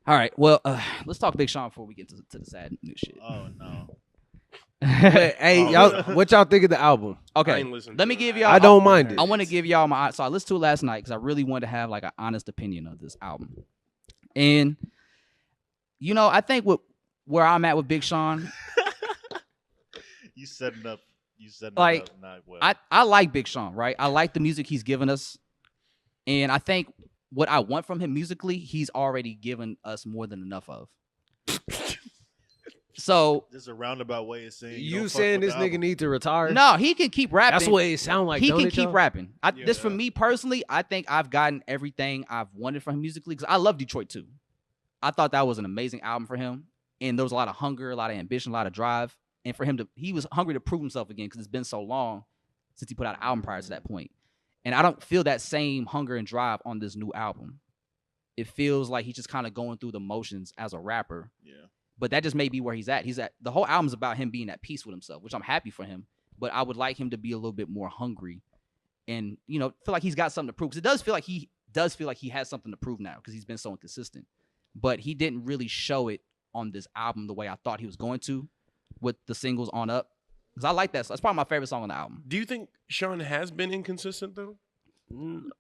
All right. Well, let's talk Big Sean before we get to the sad new shit. Oh no. Hey, y'all, what y'all think of the album? Okay. Let me give y'all. I don't mind it. I want to give y'all my. So I listened to it last night because I really wanted to have like an honest opinion of this album. And I think where I'm at with Big Sean. You setting up. Like, up not well. I like Big Sean, right? I like the music he's given us, and I think what I want from him musically, he's already given us more than enough of. So just a roundabout way of saying you saying this nigga need to retire? No, he can keep rapping. That's what it sound like. He can keep y'all? rapping. This for me personally, I think I've gotten everything I've wanted from him musically because I love Detroit too. I thought that was an amazing album for him, and there was a lot of hunger, a lot of ambition, a lot of drive, and for him he was hungry to prove himself again because it's been so long since he put out an album prior to that point. And I don't feel that same hunger and drive on this new album. It feels like he's just kind of going through the motions as a rapper. Yeah. But that just may be where he's at. The whole album's about him being at peace with himself, which I'm happy for him. But I would like him to be a little bit more hungry and, feel like he's got something to prove. Because it does feel like he has something to prove now because he's been so inconsistent. But he didn't really show it on this album the way I thought he was going to with the singles on up. Because I like that. So that's probably my favorite song on the album. Do you think Sean has been inconsistent, though?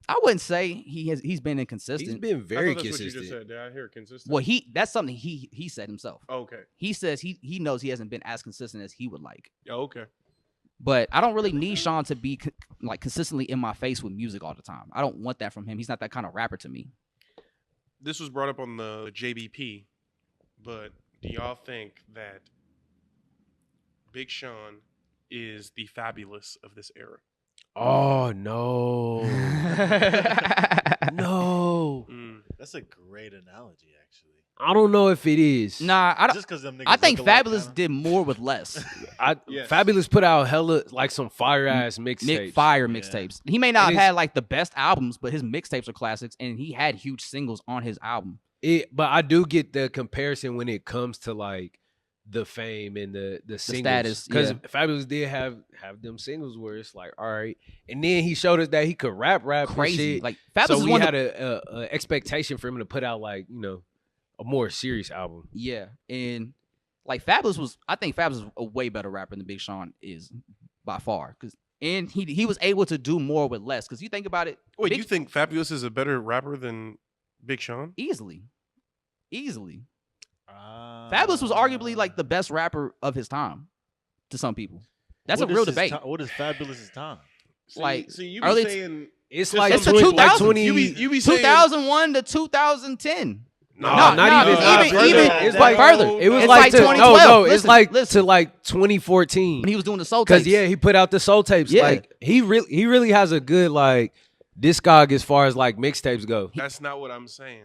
I wouldn't say he's been inconsistent. He's been very that's consistent. What you just said. Did I hear consistent? Well, that's something he said himself. Oh, okay. He says he knows he hasn't been as consistent as he would like. Oh, okay. But I don't really need Sean to be like consistently in my face with music all the time. I don't want that from him. He's not that kind of rapper to me. This was brought up on the JBP, but do y'all think that Big Sean is the Fabolous of this era? Oh no. No. That's a great analogy, actually. I don't know if it is. Nah, I don't. Just because them niggas I think look alike, Fabolous kinda. did more with less. Yes. Fabolous put out hella like some fire ass mixtapes. Mixtapes. He may not And have had like the best albums, but his mixtapes are classics, and he had huge singles on his album. But I do get the comparison when it comes to like the fame and the singles. status, Because yeah. Fabolous did have them singles where it's like, all right. And then he showed us that he could rap Crazy. and shit. Like Fabolous So is we one had of a expectation for him to put out like, a more serious album. yeah, and like I think Fabolous is a way better rapper than Big Sean is by far. And he was able to do more with less. Because you think about it, Wait, you think Fabolous is a better rapper than Big Sean? easily. Fabolous was arguably like the best rapper of his time to some people. That's a real debate. What is Faboulous' time? See, you be early saying It's Just like it's the 20, 2000s. you be saying 2001 to 2010. No, not even. It's like further. It was It's like like to, 2012. no, it's Listen, like listen. to like 2014. When he was doing the soul tapes. Because he put out the soul tapes. Yeah. Like he really has a good like discog as far as like mixtapes go. That's not what I'm saying.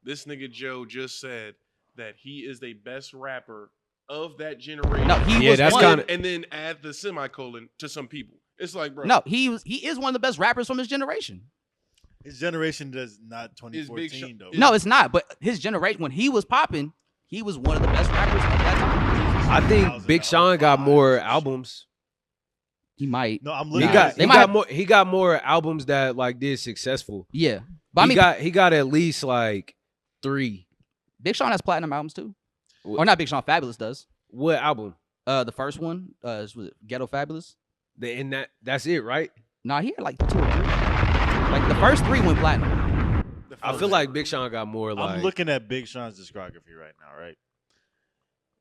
This nigga Joe just said that he is the best rapper of that generation. No, he was that's one. kinda- and then add the semicolon to some people. It's like, bro. No, he is one of the best rappers from his generation. His generation does not Is Big 2014 Sean- though. No, it's not. But his generation, when he was popping, he was one of the best rappers of that time. I think Big Sean got more albums. He might. No, I'm He looking. got at They might have- more. He got more albums that like did successful. Yeah. But I mean, he got at least like 3. Big Sean has platinum albums too. What- Or not Big Sean, Fabolous does. What album? The first one was it Ghetto Fabulous? And that's it, right? Nah, he had like 2 or 3. Like the first 3 went platinum. I feel like Big Sean got more like. I'm looking at Big Sean's discography right now, right?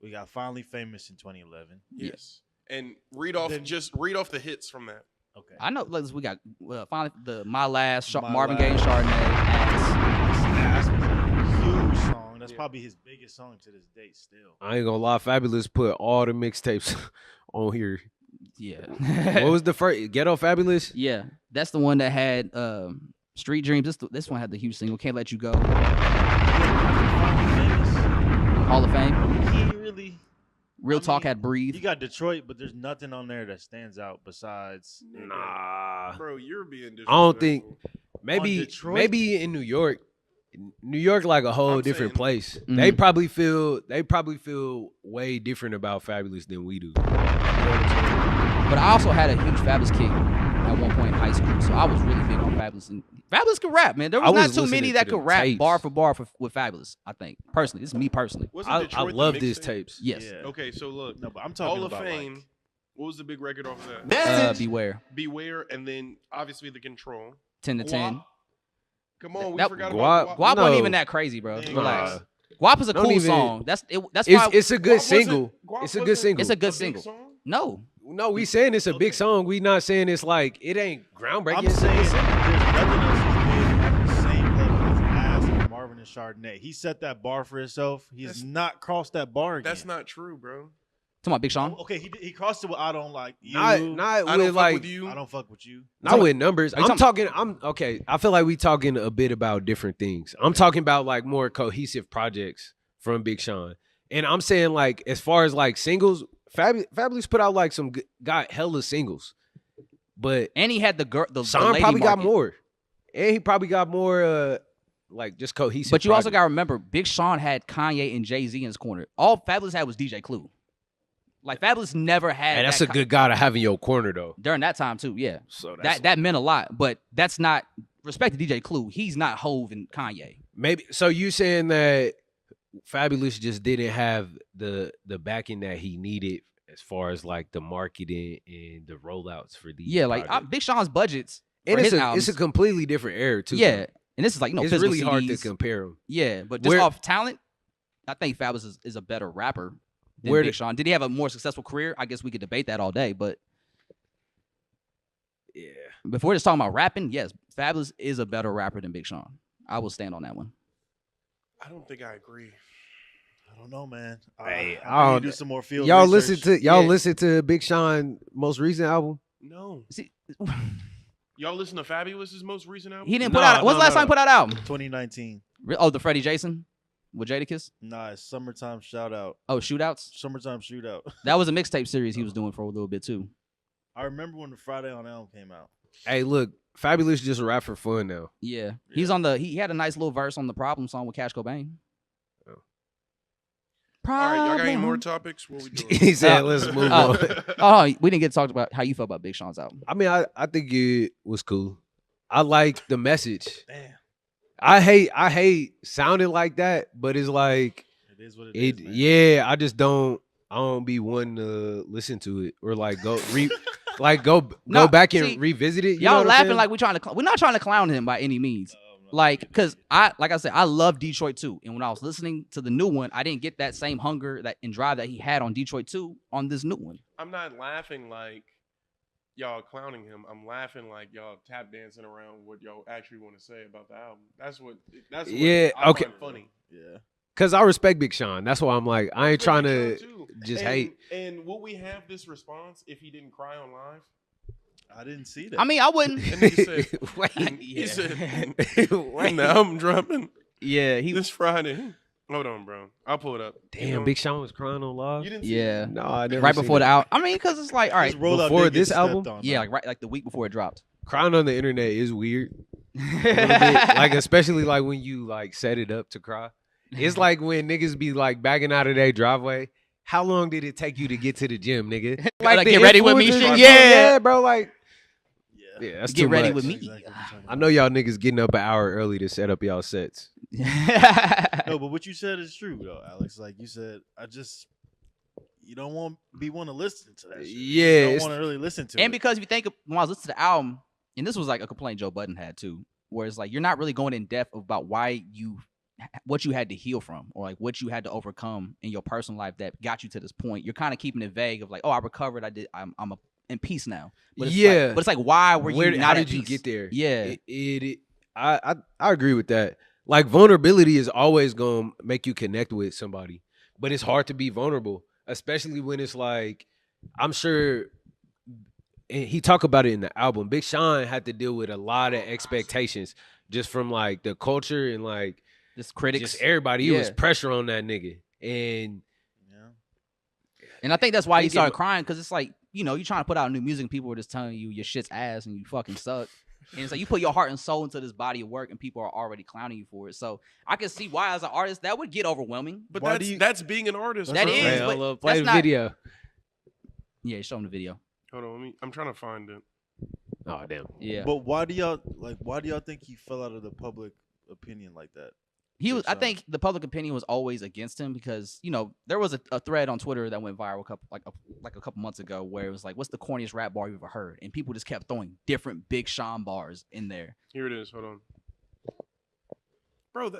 We got Finally Famous in 2011. Yes. And read off the hits from that. Okay. I know. Like, we got finally the My Last, My Marvin Gaye and Last. Chardonnay. Ass. That's a huge song. That's probably his biggest song to this date still. I ain't gonna lie, Fabolous put all the mixtapes on here. Yeah. What was the first? Ghetto Fabulous? Yeah, that's the one that had Street Dreams. This one had the huge single Can't Let You Go. Finally Famous. Hall of Fame. He ain't really. Real I Talk mean, had Breathe. You got Detroit, but there's nothing on there that stands out besides. Nah. Bro, you're being disrespectful. I don't think. On Detroit? Maybe in New York. New York like a whole I'm different saying- place. Mhm. They probably feel way different about Fabolous than we do. But I also had a huge Fabulous kick at one point in high school, so I was really big on Fabolous. And Fabolous could rap, man. There was not too many that could rap bar for bar with Fabolous. I think personally, this is me personally. I love these tapes. Yes. Yeah. Okay, so look, No, but I'm talking Hall of about Fame. like, What was the big record off of that? Beware. Beware, and then obviously the Control. 10 to 10. Come on, we That- forgot Guap- about Guap No. wasn't even that crazy, bro. Nah. Relax. Guap is a Don't cool even- song. That's why It's a good Guap single. wasn't- It's a Guap good single. it's a good big single. song? No. No, we saying it's a big song. We not saying it's like it ain't groundbreaking. I'm It's a saying good there's single. nothing else he's made at the same level as and Marvin and Chardonnay. He set that bar for himself. He's That's- not crossed that bar again. That's not true, bro. Talking about Big Sean. Okay, he crossed it with I don't like you. Not I don't with fuck like with you. I don't fuck with you. not with numbers. Are you I'm talking. I'm okay. I feel like we talking a bit about different things. I'm talking about like more cohesive projects from Big Sean, and I'm saying like as far as like singles, Fabolous put out like some got hella singles, but And he had the girl. The Sean lady probably got market. more, and he probably got more like just cohesive. But you also projects. got to remember, Big Sean had Kanye and Jay-Z in his corner. All Fabolous had was DJ Clue. Like Fabolous never had. Hey, that's that a good guy to have in your corner though. during that time too. Yeah, So that's that meant a lot. But that's not respect to DJ Clue. He's not Hove and Kanye. maybe. So you saying that Fabolous just didn't have the backing that he needed as far as like the marketing and the rollouts for these. Yeah, like projects. Big Sean's budgets. and for it's his a albums, completely different era too. yeah, and this is like it's physical really hard to CDs. compare them. Yeah, but just Where- off talent, I think Fabolous is a better rapper than Where Big did- Sean. Did he have a more successful career? I guess we could debate that all day. But Yeah, if we're just talking about rapping, yes, Fabolous is a better rapper than Big Sean. I will stand on that one. I don't think I agree. I don't know, man. Hey, I I need don't- to do some more field y'all research. Yeah. listen to Big Sean most recent album. No. See, Y'all listen to Fabulous's most recent album? he didn't put out. When's the last time he put out an album? 2019. Oh, the Freddie Jason with Jadakiss. Nah, it's summertime shout out. Oh, Shootouts. Summertime shootout. That was a mixtape series he was doing for a little bit too. I remember when the Friday on Elm came out. Hey, look, Fabolous just rap for fun now. Yeah, he's on the. He had a nice little verse on the Problem song with Cash Cobain. Oh. All right, y'all got any more Problem. topics? What we doing? He said, Uh, "Let's move oh. on." Oh, no, we didn't get to talk about how you felt about Big Sean's album. I mean, I think it was cool. I like the message. Damn. I hate sounding like that, but it's like It is what it it. is, man. Yeah, I just don't. I don't be wanting to listen to it or like go go No, back and see, revisit it. You know Y'all what I'm laughing saying? like we're not trying to clown him by any means. No. Like, cause like I said, I love Detroit 2. And when I was listening to the new one, I didn't get that same hunger and drive that he had on Detroit 2 on this new one. I'm not laughing like y'all clowning him. I'm laughing like y'all tap dancing around what y'all actually want to say about the album. That's what Yeah, I okay. find funny. Yeah. Cause I respect Big Sean. That's why I'm like, I ain't trying to Big Sean, too. just And- hate. And will we have this response if he didn't cry on live? I didn't see that. I mean, I wouldn't. And nigga said, Wait. he Yeah. said, Wait. the album dropping Yeah, he this Friday. Hold on, bro. I'll pull it up. You Damn, know? Big Sean was crying on live. You didn't see yeah. No, I never Right seen before that. the album. I mean, because it's like, all right, His rollout before did get this stepped album? on, yeah, man. like the week before it dropped. Crying on the internet is weird. A little bit. Like especially like when you like set it up to cry. It's like when niggas be like backing out of their driveway. How long did it take you to get to the gym, nigga? Like, the get ready with me influencers, shit? bro. Yeah. bro. Like, Yeah. yeah, that's Get too ready much. with me. Exactly what you're talking I about. know y'all niggas getting up an hour early to set up y'all sets. No, but what you said is true though, Alex. Like you said, you don't want to listen to that shit. Yeah, You don't it's- want to really listen to And it. because if you think when I was listening to the album, and this was like a complaint Joe Budden had too, where it's like you're not really going in depth about what you had to heal from or like what you had to overcome in your personal life that got you to this point. You're kind of keeping it vague of like, oh, I recovered, I'm in peace now. But it's Yeah. like, but it's like, why were you not How at did you peace? get there? Yeah. I agree with that. Like vulnerability is always gonna make you connect with somebody, but it's hard to be vulnerable, especially when it's like, I'm sure. And he talked about it in the album. Big Sean had to deal with a lot of expectations just from like the culture and like Just critics. just everybody. It was Yeah. pressure on that nigga, and Yeah. And I think that's why he Think it- started crying, because it's like, you're trying to put out new music and people are just telling you your shit's ass and you fucking suck. And it's like you put your heart and soul into this body of work and people are already clowning you for it. So I can see why, as an artist, that would get overwhelming. But Why that's do you- that's being an artist. That bro. is, Hey, but hold up, play that's the not- video. Yeah, show him the video. Hold on, I'm trying to find it. Oh damn. Yeah. But why do y'all think he fell out of the public opinion like that? He was. Big I Sean. think the public opinion was always against him because there was a thread on Twitter that went viral a couple months ago where it was like, "What's the corniest rap bar you've ever heard?" And people just kept throwing different Big Sean bars in there. Here it is. Hold on, bro.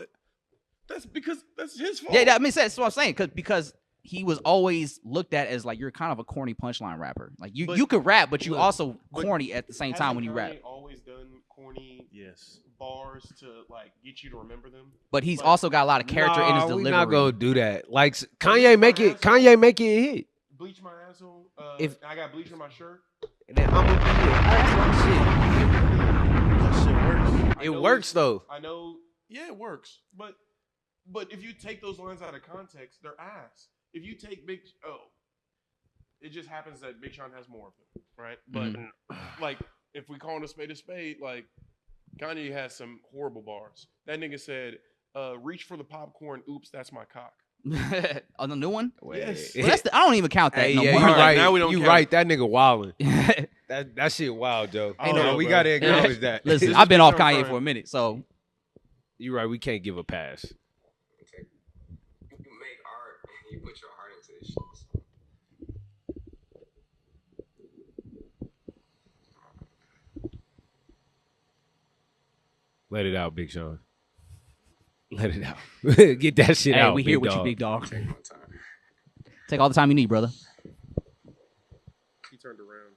That's because that's his fault. Yeah, that's what I'm saying. Because he was always looked at as like you're kind of a corny punchline rapper. Like you could rap, but you look, also corny at the same time when you rap. Hasn't Kanye always done corny Yes. bars to like get you to remember them? But he's Like, also got a lot of character in his delivery. We're not gonna do that. Like Kanye make it a hit. Bleach my asshole. If- I got bleach on my shirt. And then I'm gonna That shit works. be I it know works though. I know. Yeah, it works. But if you take those lines out of context, they're ass. If you take it just happens that Big Sean has more of them, right? But like, if we call it a spade, like Kanye has some horrible bars. That nigga said, "Reach for the popcorn. Oops, that's my cock." On the new one, Yes. well, I don't even count that. Hey, no yeah, more. you Alright, right. now we don't you count. right. That nigga wildin'. That shit wild, Joe. I don't know, we bro. gotta acknowledge that. Listen, This I've is been Big off Sean Kanye Brian. for a minute, so You're right. We can't give a pass. You make art and you put your heart into this shit. Let it out, Big Sean. Let it out. Get that shit hey, out. we big here with you, dog. big dog. Take my time. Take all the time you need, brother. He turned around.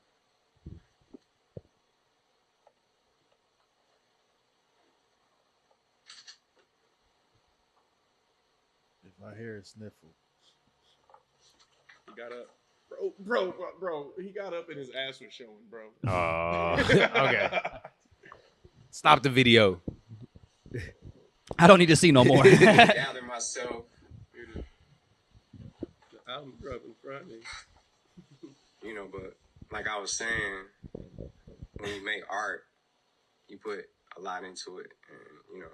If I hear a sniffle. He got up. Bro, he got up and his ass was showing, bro. Okay. Stop the video. I don't need to see no more. Gather myself. The album dropped in Friday. You know, but like I was saying, when you make art, you put a lot into it. And, you know,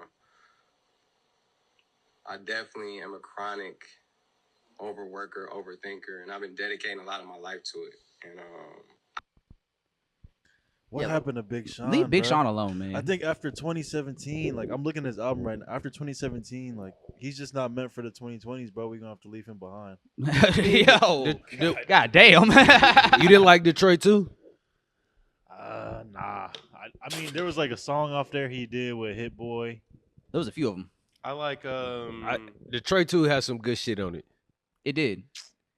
I definitely am a chronic overworker, overthinker, and I've been dedicating a lot of my life to it. And What Yeah, happened to Big Sean? Leave Big bruh? Sean alone, man. I think after 2017, like I'm looking at his album right now. After 2017, like he's just not meant for the 2020s, bro. We're gonna have to leave him behind. Yo, god damn. You didn't like Detroit too? Nah. I mean, there was like a song off there he did with Hit Boy. There was a few of them. I like Detroit 2 has some good shit on it. It did.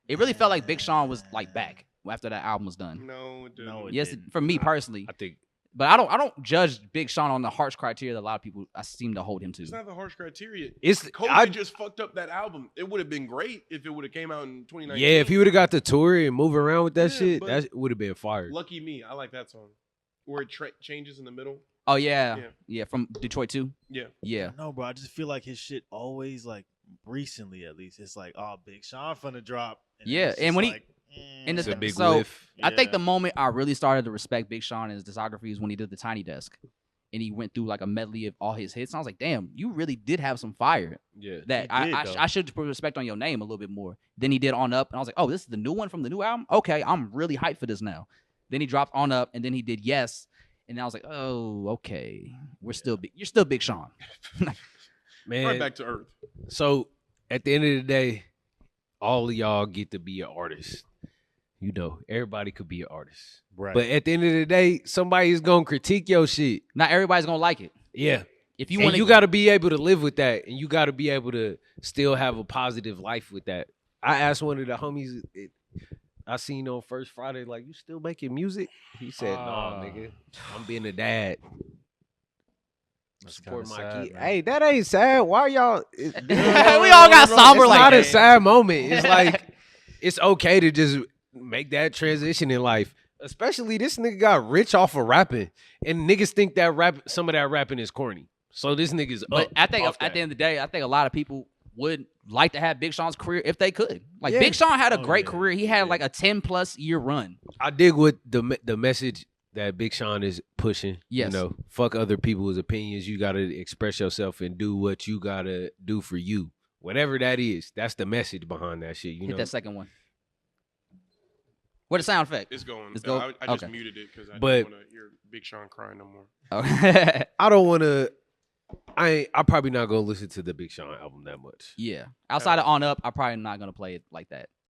It really felt like Big Sean was like back after that album was done. no, it didn't. No, it Yes, didn't. for me personally, I think but I don't judge Big Sean on the harsh criteria that a lot of people I seem to hold him It's to. not the harsh criteria. it's COVID just fucked up that album. It would have been great if it would have came out in 2019. yeah, if he would have got the tour and move around with that Yeah, shit, but- that would have been fire. Lucky Me, I like that song. Where it changes in the middle. Oh yeah, Yeah. yeah, from Detroit too. Yeah. Yeah, No, bro. I just feel like his shit always like recently, at least, it's like, oh, Big Sean finna drop. Yeah, it's and just when he- like, and It's a the- big so- whiff. I think yeah. the moment I really started to respect Big Sean and his discography is when he did the Tiny Desk, and he went through like a medley of all his hits. And I was like, damn, you really did have some fire Yeah. that He did, I though. I should put respect on your name a little bit more. Then he did On Up, and I was like, oh, this is the new one from the new album. Okay, I'm really hyped for this now. Then he dropped On Up, and then he did Yes, and I was like, oh, okay, we're still big. You're still Big Sean. Man. Right back to earth. So at the end of the day, all of y'all get to be an artist. You know, everybody could be an artist. Right. But at the end of the day, somebody is gonna critique your shit. Not everybody's gonna like it. Yeah. If you And want, you got to be able to live with that, and you got to be able to still have a positive life with that. I asked one of the homies I seen on First Friday, like, you still making music? He said, "No, nigga, I'm being a dad. That's Support kinda my sad, kid." man. Hey, that ain't sad. Why y'all? we all got somber It's like not that. a sad moment. It's like it's okay to just make that transition in life. Especially this nigga got rich off of rapping, and niggas think that some of that rapping is corny. So this nigga's But up I think off at that. the end of the day, I think a lot of people would like to have Big Sean's career if they could. Like Yeah. Big Sean had a Oh, great yeah. career. He had Yeah. like a 10+ year run. I dig what the message that Big Sean is pushing. Yes. You know, fuck other people's opinions. You got to express yourself and do what you got to do for you. Whatever that is, that's the message behind that shit. You Hit know, that second one. What the sound effect? It's going. It's go- I just okay. muted it because I But- didn't want to hear Big Sean crying no more. Okay. I don't want to. I'm probably not gonna listen to the Big Sean album that much. Yeah. Outside of On Up, I'm probably not gonna play it like that.